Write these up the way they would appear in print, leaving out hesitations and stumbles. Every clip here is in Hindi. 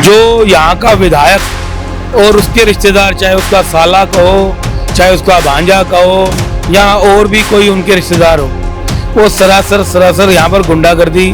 जो यहाँ का विधायक और उसके रिश्तेदार, चाहे उसका साला कहो, चाहे उसका भांजा कहो, या और भी कोई उनके रिश्तेदार हो, वो सरासर यहाँ पर गुंडागर्दी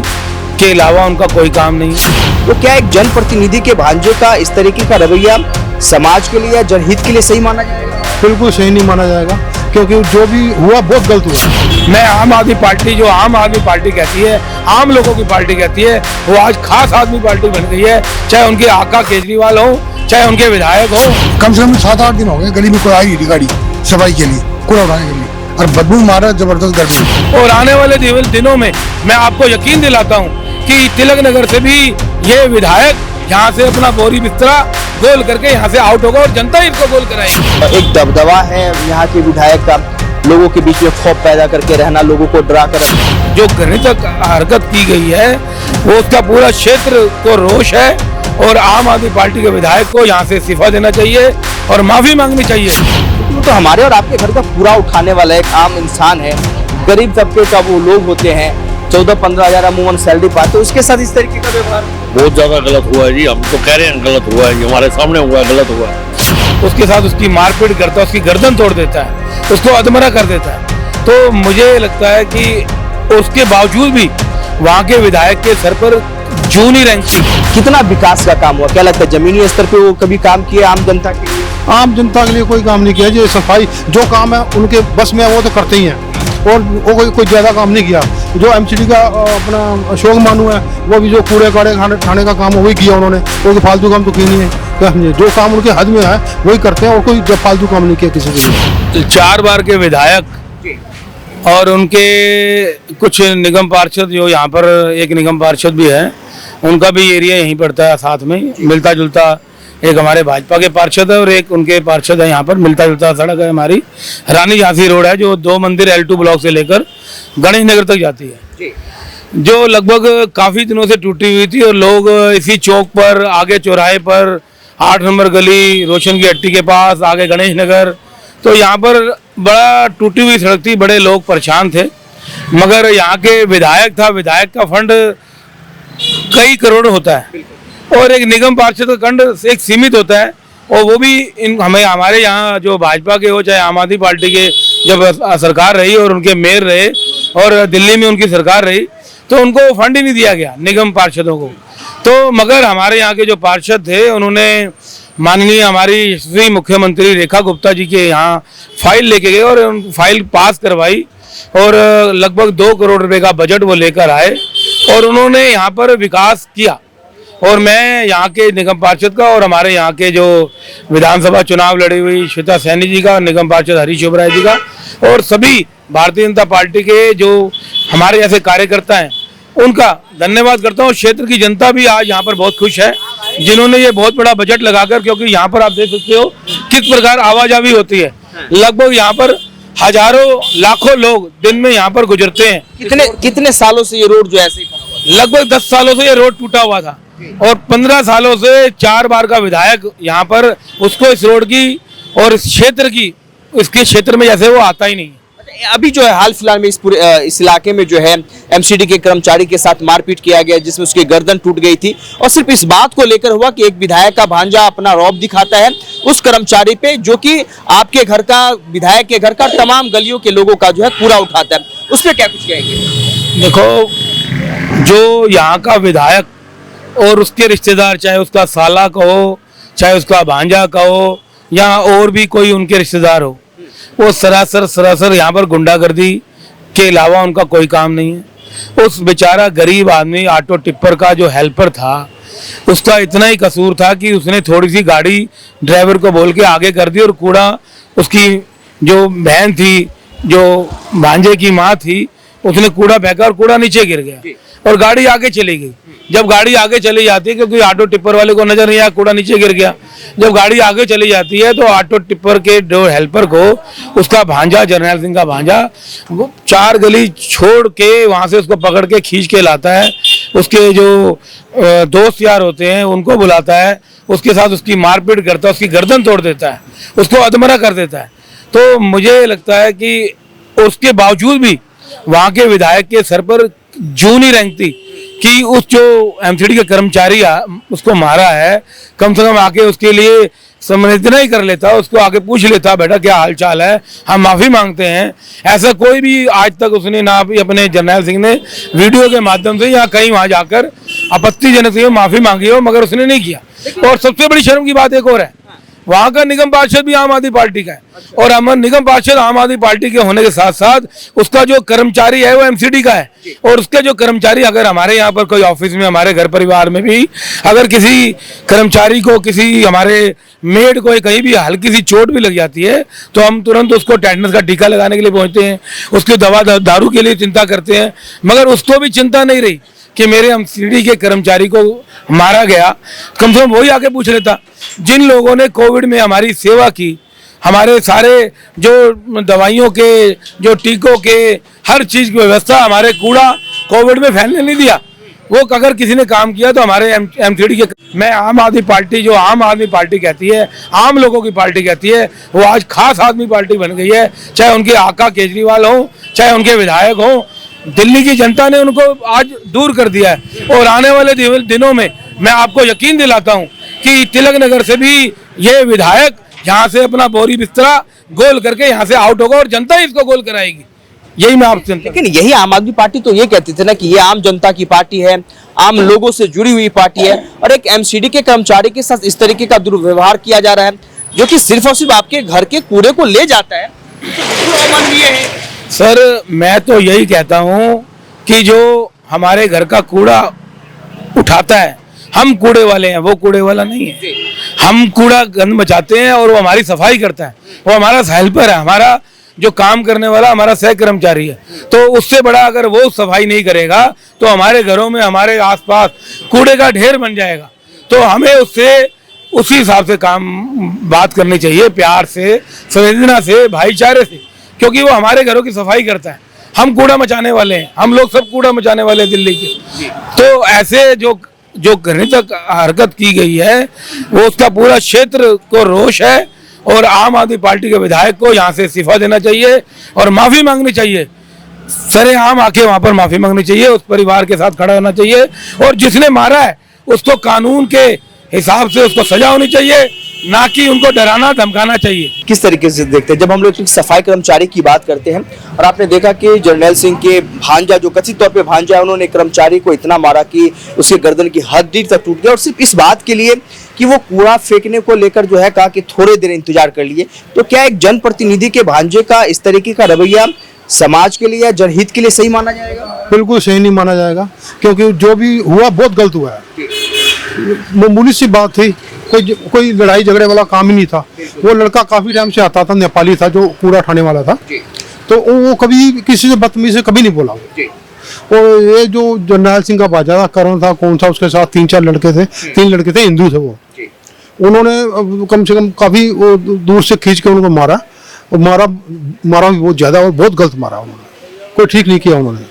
के अलावा उनका कोई काम नहीं है। तो क्या एक जनप्रतिनिधि के भांजे का इस तरीके का रवैया समाज के लिए या जनहित के लिए सही माना जाएगा? बिल्कुल सही नहीं माना जाएगा, क्योंकि जो भी हुआ बहुत गलत हुआ। मैं आम आदमी पार्टी, जो आम आदमी पार्टी कहती है, आम लोगों की पार्टी कहती है, वो आज खास आदमी पार्टी बन गई है। चाहे उनके आका केजरीवाल हो, चाहे उनके विधायक हो। कम से कम 7-8 दिन हो गए गली में कोई आई नहीं गाड़ी सफाई के लिए, कूड़ा उठाने के लिए, और बदबू मारा जबरदस्त गर्मी। और आने वाले दिनों में मैं आपको यकीन दिलाता हूँ कि तिलक नगर से भी ये विधायक यहाँ से अपना बोरी बिस्तरा गोल करके यहाँ से आउट होगा और जनता ही इसको गोल कराएगी। एक दबदबा है यहाँ के विधायक का, लोगों के बीच में खौफ पैदा करके रहना, लोगों को डरा कर रखना। जो घृणित हरकत की गई है वो उसका पूरा क्षेत्र को रोष है, और आम आदमी पार्टी के विधायक को यहाँ से इस्तीफा देना चाहिए और माफी मांगनी चाहिए। तो हमारे और आपके घर का पूरा उठाने वाला एक आम इंसान है, गरीब तबके का वो लोग होते हैं, 14-15 हजार अमूमन सैलरी पाते, उसके साथ इस तरीके का व्यवहार बहुत ज्यादा गलत हुआ है जी। हम तो कह रहे हैं गलत हुआ है जी, हमारे सामने हुआ है, गलत हुआ है। उसके साथ उसकी मारपीट करता है, उसकी गर्दन तोड़ देता है, उसको अधमरा कर देता है। तो मुझे लगता है कि उसके बावजूद भी वहाँ के विधायक के सर पर जूं नहीं रेंगती। कितना विकास का काम हुआ, क्या लगता है जमीनी स्तर पे वो कभी काम किया आम जनता के लिए? आम जनता के लिए कोई काम नहीं किया। जो सफाई जो काम है उनके बस में है वो तो करते ही हैं, और वो कोई ज्यादा काम नहीं किया। जो एमसीडी का अपना अशोक मानू है, वो भी जो कूड़े काड़े खाने का काम वही किया उन्होंने, वो फालतू काम तो किए नहीं है। जो काम उनके हद में है वही करते हैं, और कोई फालतू काम नहीं किया किसी के लिए। 4 बार के विधायक और उनके कुछ निगम पार्षद, जो यहाँ पर एक निगम पार्षद भी है, उनका भी एरिया यहीं पड़ता है, साथ में मिलता जुलता। एक हमारे भाजपा के पार्षद है और एक उनके पार्षद है, यहाँ पर मिलता जुलता सड़क है हमारी रानी झांसी रोड है, जो 2 मंदिर L2 ब्लॉक से लेकर गणेश नगर तक जाती है, जो लगभग काफी दिनों से टूटी हुई थी। और लोग इसी चौक पर, आगे चौराहे पर, 8 नंबर गली, रोशन की हट्टी के पास, आगे गणेश नगर, तो यहाँ पर बड़ा टूटी हुई सड़क थी, बड़े लोग परेशान थे। मगर यहाँ के विधायक था, विधायक का फंड कई करोड़ होता है, और एक निगम पार्षद का फंड एक सीमित होता है, और वो भी हमारे यहाँ जो भाजपा के हो, चाहे आम आदमी पार्टी के, जब सरकार रही और उनके मेयर रहे और दिल्ली में उनकी सरकार रही, तो उनको फंड ही नहीं दिया गया निगम पार्षदों को। तो मगर हमारे यहाँ के जो पार्षद थे, उन्होंने माननीय हमारी श्री मुख्यमंत्री रेखा गुप्ता जी के यहाँ फाइल लेके गए और फाइल पास करवाई, और लगभग 2 करोड़ रुपए का बजट वो लेकर आए, और उन्होंने यहाँ पर विकास किया। और मैं यहाँ के निगम पार्षद का और हमारे यहाँ के जो विधानसभा चुनाव लड़ी हुई श्वेता सैनी जी का, निगम पार्षद हरीश ओबराय जी का, और सभी भारतीय जनता पार्टी के जो हमारे जैसे कार्यकर्ता हैं, उनका धन्यवाद करता हूँ। क्षेत्र की जनता भी आज यहाँ पर बहुत खुश है, जिन्होंने ये बहुत बड़ा बजट लगाकर, क्योंकि यहाँ पर आप देख सकते हो किस प्रकार आवाजाही होती है। लगभग यहाँ पर हजारों लाखों लोग दिन में यहाँ पर गुजरते हैं। कितने सालों से ये रोड जो ऐसे ही? लगभग 10 सालों से ये रोड टूटा हुआ था, और 15 सालों से 4 बार का विधायक यहाँ पर, उसको इस रोड की और इस क्षेत्र की, इसके क्षेत्र में जैसे वो आता ही नहीं। अभी जो है हाल फिलहाल में इस इलाके में जो है एमसीडी के कर्मचारी के साथ मारपीट किया गया, जिसमें उसकी गर्दन टूट गई थी, और सिर्फ इस बात को लेकर हुआ कि एक विधायक का भांजा अपना रौब दिखाता है उस कर्मचारी पे, जो कि आपके घर का, विधायक के घर का, तमाम गलियों के लोगों का जो है पूरा उठाता है। उस पर क्या कुछ कहेंगे? देखो, जो यहाँ का विधायक और उसके रिश्तेदार, चाहे उसका साला कहो, चाहे उसका भांजा कहो, या और भी कोई उनके रिश्तेदार हो, वो सरासर यहाँ पर गुंडागर्दी के अलावा उनका कोई काम नहीं है। उस बेचारा गरीब आदमी, ऑटो टिप्पर का जो हेल्पर था, उसका इतना ही कसूर था कि उसने थोड़ी सी गाड़ी ड्राइवर को बोल के आगे कर दी, और कूड़ा, उसकी जो बहन थी, जो भांजे की माँ थी, उसने कूड़ा फेंका और कूड़ा नीचे गिर गया और गाड़ी आगे चली गई। जब गाड़ी आगे चली जाती है, क्योंकि ऑटो टिप्पर वाले को नजर नहीं आया, कूड़ा नीचे गिर गया, जब गाड़ी आगे चली जाती है तो ऑटो टिप्पर के जो हेल्पर को, उसका भांजा, जर्नैल सिंह का भांजा, वो 4 गली छोड़ के वहां से उसको पकड़ के खींच के लाता है, उसके जो दोस्त यार होते हैं उनको बुलाता है, उसके साथ उसकी मारपीट करता है, उसकी गर्दन तोड़ देता है, उसको अधमरा कर देता है। तो मुझे लगता है कि उसके बावजूद भी वहाँ के विधायक के सर पर जूं नहीं रेंगती कि उस जो एमसीडी के कर्मचारी उसको मारा है, कम से कम आके उसके लिए संवेदना ही कर लेता, उसको आके पूछ लेता, बेटा क्या हाल चाल है, हम माफ़ी मांगते हैं। ऐसा कोई भी आज तक उसने ना भी अपने जर्नैल सिंह ने वीडियो के माध्यम से या कहीं वहाँ जाकर आपत्तिजनक से माफ़ी मांगी हो, मगर उसने नहीं किया। और सबसे बड़ी शर्म की बात एक और है, वहाँ का निगम पार्षद भी आम आदमी पार्टी का है, और अमर निगम पार्षद आम आदमी पार्टी के होने के साथ साथ उसका जो कर्मचारी है वो एमसीडी का है। और उसके जो कर्मचारी, अगर हमारे यहाँ पर कोई ऑफिस में, हमारे घर परिवार में भी अगर किसी कर्मचारी को, किसी हमारे मेड को कहीं भी हल्की सी चोट भी लग जाती है तो हम तुरंत उसको टेटनस का टीका लगाने के लिए पहुँचते हैं, उसकी दवा दारू के लिए चिंता करते हैं। मगर उसको भी चिंता नहीं रही कि मेरे एमसीडी के कर्मचारी को मारा गया, कम से कम वही आके पूछ लेता। जिन लोगों ने कोविड में हमारी सेवा की, हमारे सारे जो दवाइयों के, जो टीकों के, हर चीज़ की व्यवस्था, हमारे कूड़ा कोविड में फैलने नहीं दिया, वो अगर किसी ने काम किया तो हमारे एमसीडी के। मैं आम आदमी पार्टी, जो आम आदमी पार्टी कहती है, आम लोगों की पार्टी कहती है, वो आज खास आदमी पार्टी बन गई है। चाहे उनके आका केजरीवाल हो, चाहे उनके विधायक हो, दिल्ली की जनता ने उनको आज दूर कर दिया है। और आने वाले दिनों में मैं आपको यकीन दिलाता हूं कि तिलक नगर से भी ये विधायक यहाँ से अपना बोरी बिस्तरा गोल करके यहाँ से आउट होगा और जनता ही इसको गोल कराएगी। यही मैं आपसे। लेकिन यही आम आदमी पार्टी तो ये कहती थी ना कि ये आम जनता की पार्टी है, आम लोगों से जुड़ी हुई पार्टी है, और एक एमसीडी के कर्मचारी के साथ इस तरीके का दुर्व्यवहार किया जा रहा है जो कि सिर्फ और सिर्फ आपके घर के कूड़े को ले जाता है, तो अमानवीय है। सर मैं तो यही कहता हूँ कि जो हमारे घर का कूड़ा उठाता है, हम कूड़े वाले हैं, वो कूड़े वाला नहीं है। हम कूड़ा गंद मचाते हैं और वो हमारी सफाई करता है, वो हमारा हेल्पर है, हमारा जो काम करने वाला हमारा सह कर्मचारी है। तो उससे बड़ा अगर वो सफाई नहीं करेगा तो हमारे घरों में, हमारे आसपास कूड़े का ढेर बन जाएगा। तो हमें उससे उसी हिसाब से बात करनी चाहिए, प्यार से, संवेदना से, भाईचारे से, क्योंकि वो हमारे घरों की सफाई करता है। हम कूड़ा मचाने वाले हैं, हम लोग सब कूड़ा मचाने वाले हैं दिल्ली के। तो ऐसे जो घृणित हरकत की गई है वो उसका पूरा क्षेत्र को रोष है, और आम आदमी पार्टी के विधायक को यहाँ से इस्तीफा देना चाहिए और माफ़ी मांगनी चाहिए। सरेआम आके वहाँ पर माफ़ी मांगनी चाहिए, उस परिवार के साथ खड़ा होना चाहिए, और जिसने मारा है उसको कानून के हिसाब से उसको सजा होनी चाहिए, ना कि उनको डराना धमकाना चाहिए। किस तरीके से देखते हैं जब हम लोग सफाई कर्मचारी की बात करते हैं, और आपने देखा कि जर्नैल सिंह के भांजा, जो कथित तौर पे भांजा है, उन्होंने कर्मचारी को इतना मारा कि उसके गर्दन की हड्डी तक टूट गया, और सिर्फ इस बात के लिए कि वो कूड़ा फेंकने को लेकर जो है कहा कि थोड़े देर इंतजार कर लिए। तो क्या एक जनप्रतिनिधि के भांजे का इस तरीके का रवैया समाज के लिए या जनहित के लिए सही माना जाएगा? बिल्कुल सही नहीं माना जाएगा, क्योंकि जो भी हुआ बहुत गलत हुआ है। मामूली सी बात थी, कोई लड़ाई झगड़े वाला काम ही नहीं था। वो लड़का काफी टाइम से आता था, नेपाली था, जो कूड़ा उठाने वाला था, तो वो कभी किसी से बदतमीजी से कभी नहीं बोला। और ये जो जर्नैल सिंह का भांजा था, करण था, कौन था, उसके साथ 3-4 लड़के थे, 3 लड़के थे, हिंदू थे वो। उन्होंने कम से कम काफी वो दूर से खींच के उनको मारा, और मारा भी बहुत ज्यादा, और बहुत गलत मारा उन्होंने, कोई ठीक नहीं किया उन्होंने।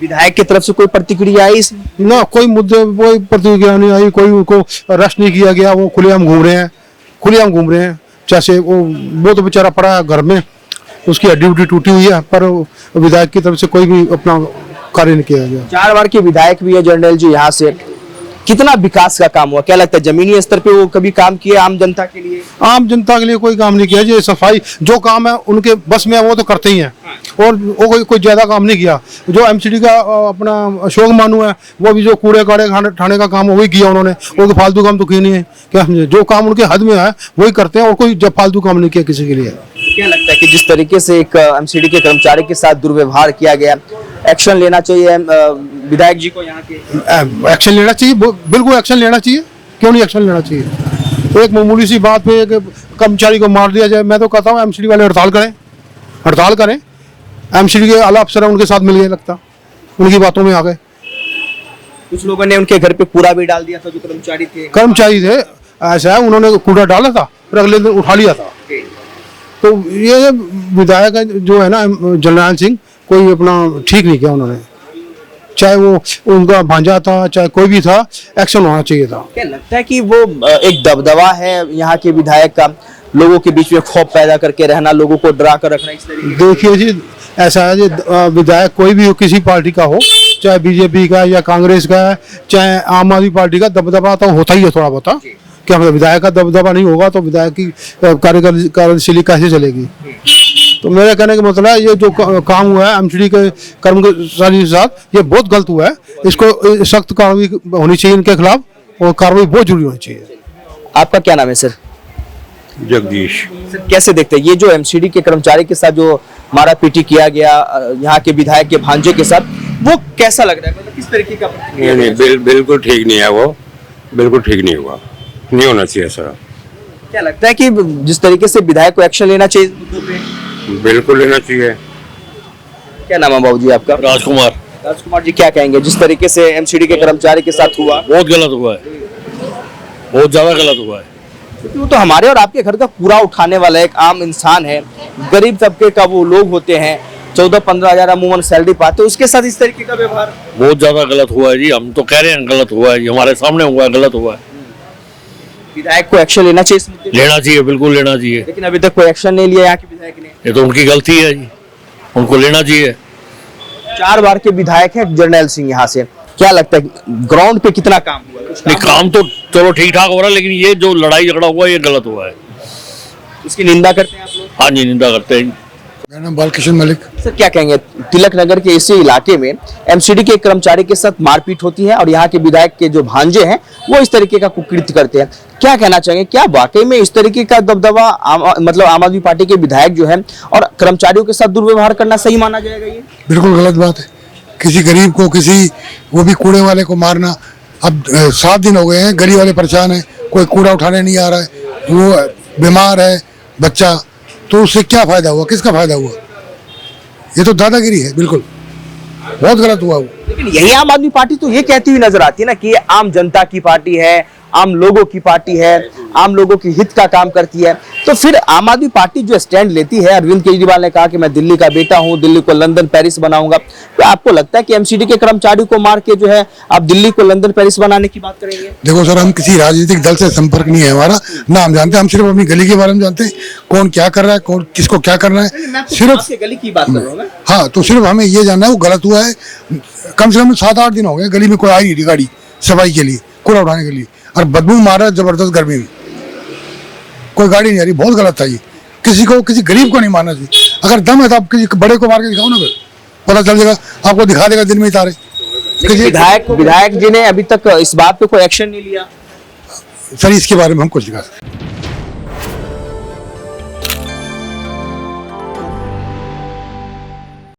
विधायक की तरफ से कोई प्रतिक्रिया आई इसमें? ना, कोई मुद्दे कोई प्रतिक्रिया नहीं आई, कोई उनको अरेस्ट नहीं किया गया। वो खुलेआम घूम रहे हैं, जैसे वो तो बेचारा पड़ा है घर में, उसकी हड्डी उड्डी टूटी हुई है, पर विधायक की तरफ से कोई भी अपना कार्य नहीं किया गया। 4 बार के विधायक भी है जर्नैल जी यहाँ से, कितना विकास का काम हुआ, क्या लगता है जमीनी स्तर पे वो कभी काम किए आम जनता के लिए? आम जनता के लिए कोई काम नहीं किया। जो सफाई जो काम है उनके बस में है वो तो करते ही हैं, और वो कोई ज्यादा काम नहीं किया। जो एमसीडी का अपना अशोक मानू है, वो भी जो कूड़े काड़े ठाणे का काम वही किया उन्होंने, वो फालतू काम तो किए नहीं है। क्या समझे, जो काम उनके हद में है वही करते हैं, और कोई जब फालतू काम नहीं किया किसी के लिए। क्या लगता है कि जिस तरीके से एक एमसीडी के कर्मचारी के साथ दुर्व्यवहार किया गया, एक्शन लेना चाहिए विधायक जी को? यहाँ के एक्शन लेना चाहिए, बिल्कुल एक्शन लेना चाहिए, क्यों नहीं एक्शन लेना चाहिए। एक मामूली सी बात पे एक कर्मचारी को मार दिया जाए, मैं तो कहता हूँ एमसीडी वाले हड़ताल करें। एमसीडी के आला अफसर उनके साथ मिल गए, लगता उनकी बातों में आ गए। कुछ लोगों ने उनके घर पे कूड़ा भी डाल दिया था, जो कर्मचारी थे। ऐसा है, उन्होंने कूड़ा डाला था, फिर अगले दिन उठा लिया था। तो ये विधायक जो है ना जर्नैल सिंह, कोई अपना ठीक नहीं किया उन्होंने, चाहे वो उनका भांजा था, चाहे कोई भी था, एक्शन होना चाहिए था। क्या लगता है कि वो एक दबदबा है यहाँ के विधायक का, लोगों के बीच में खौफ पैदा करके रहना, लोगों को डरा कर रखना, इस तरीके? देखिए जी, ऐसा है जी, विधायक कोई भी हो, किसी पार्टी का हो, चाहे बीजेपी का या कांग्रेस का है, चाहे आम आदमी पार्टी का, दबदबा तो होता ही है थोड़ा बहुत। क्या मतलब विधायक का दबदबा नहीं होगा तो विधायक की कार्यशैली कैसे चलेगी? तो मेरे कहने का मतलब है ये जो काम हुआ है एमसीडी के कर्मचारी के साथ, ये बहुत गलत हुआ है। इसको सख्त कार्रवाई होनी चाहिए इनके खिलाफ, और कार्रवाई बहुत जरूरी होनी चाहिए। आपका क्या नाम है सर? जगदीश। सर कैसे देखते हैं ये जो एमसीडी के कर्मचारी के साथ जो मारा पीटी किया गया यहाँ के विधायक के भांजे के साथ, वो कैसा लग रहा है? मतलब किस तरीके का प्रतिक्रिया? नहीं, बिल्कुल ठीक नहीं है, वो बिल्कुल ठीक नहीं हुआ, नहीं होना चाहिए सर। क्या लगता है कि जिस तरीके से विधायक को एक्शन लेना चाहिए इस मुद्दों पे? बिल्कुल लेना चाहिए। क्या नाम है बाबूजी आपका? राजकुमार। राजकुमार जी क्या कहेंगे जिस तरीके से एमसीडी के कर्मचारी के साथ हुआ? बहुत गलत हुआ है, बहुत ज्यादा गलत हुआ है। क्योंकि वो तो हमारे और आपके घर का पूरा उठाने वाला एक आम इंसान है, गरीब तबके का वो लोग होते हैं, 14-15 हजार अमूमन सैलरी पाते, उसके साथ इस तरीके का व्यवहार बहुत ज्यादा गलत हुआ है जी, हम तो कह रहे हैं गलत हुआ है जी, हमारे सामने हुआ है, गलत हुआ है। विधायक को एक्शन लेना चाहिए इस मुद्दे पे? लेना चाहिए, बिल्कुल लेना चाहिए। लेकिन अभी तक कोई एक्शन नहीं लिया यहाँ के विधायक ने। ये तो उनकी गलती है जी, उनको लेना चाहिए। 4 बार के विधायक है जर्नैल सिंह यहाँ से, क्या लगता है ग्राउंड पे कितना काम हुआ? कुछ नहीं, काम तो चलो ठीक ठाक हो रहा है, लेकिन ये जो लड़ाई झगड़ा हुआ ये गलत हुआ है। उसकी निंदा करते हैं आप लोग? हाँ जी, निंदा करते हैं। मेरा नाम बालकृष्ण मलिक। सर क्या कहेंगे, तिलक नगर के इसी इलाके में एमसीडी के एक कर्मचारी के साथ मारपीट होती है और यहाँ के विधायक के जो भांजे हैं वो इस तरीके का कुकृत्य करते हैं, क्या कहना चाहेंगे? क्या वाकई में इस तरीके का दबदबा मतलब आम आदमी पार्टी के विधायक जो है और कर्मचारियों के साथ दुर्व्यवहार करना सही माना जाएगा? ये बिल्कुल गलत बात है। किसी गरीब को, किसी वो भी कूड़े वाले को मारना। अब 7 दिन हो गए हैं, गली वाले परेशान है, कोई कूड़ा उठाने नहीं आ रहा है, वो बीमार है बच्चा, तो उससे क्या फायदा हुआ? किसका फायदा हुआ? ये तो दादागिरी है, बिल्कुल बहुत गलत हुआ वो। लेकिन यही आम आदमी पार्टी तो ये कहती हुई नजर आती है ना कि ये आम जनता की पार्टी है, आम लोगों की पार्टी है, आम लोगों की हित का काम करती है। तो फिर आम आदमी पार्टी जो स्टैंड लेती है, अरविंद केजरीवाल ने कहा कि मैं दिल्ली का बेटा हूं, दिल्ली को लंदन पेरिस बनाऊंगा, तो आपको लगता है कि एमसीडी के कर्मचारी को मार के जो है आप दिल्ली को लंदन पेरिस बनाने की बात करेंगे? देखो सर, हम किसी राजनीतिक दल से संपर्क नहीं है हमारा, ना हम जानते हैं, हम सिर्फ अपनी गली के बारे में जानते हैं, कौन क्या कर रहा है, कौन किसको क्या करना है, सिर्फ गली की बात कर रहा हूं मैं। हाँ, तो सिर्फ हमें ये जानना है वो गलत हुआ है। कम से कम 7-8 दिन हो गए, गली में कोई आई नहीं थी गाड़ी सफाई के लिए, कूड़ा उठाने के लिए, और बदबू मारा जबरदस्त गर्मी में, कोई गाड़ी नहीं आ रही। बहुत गलत था ये, किसी को, किसी गरीब को नहीं मारना चाहिए। अगर दम है तो आप किसी बड़े को मार के दिखाओ ना, फिर पता चल जाएगा, आपको दिखा देगा दिन में ही तारे। विधायक जी ने अभी तक इस बात पे कोई एक्शन नहीं लिया। सर इसके बारे में हम कुछ दिखा सकते।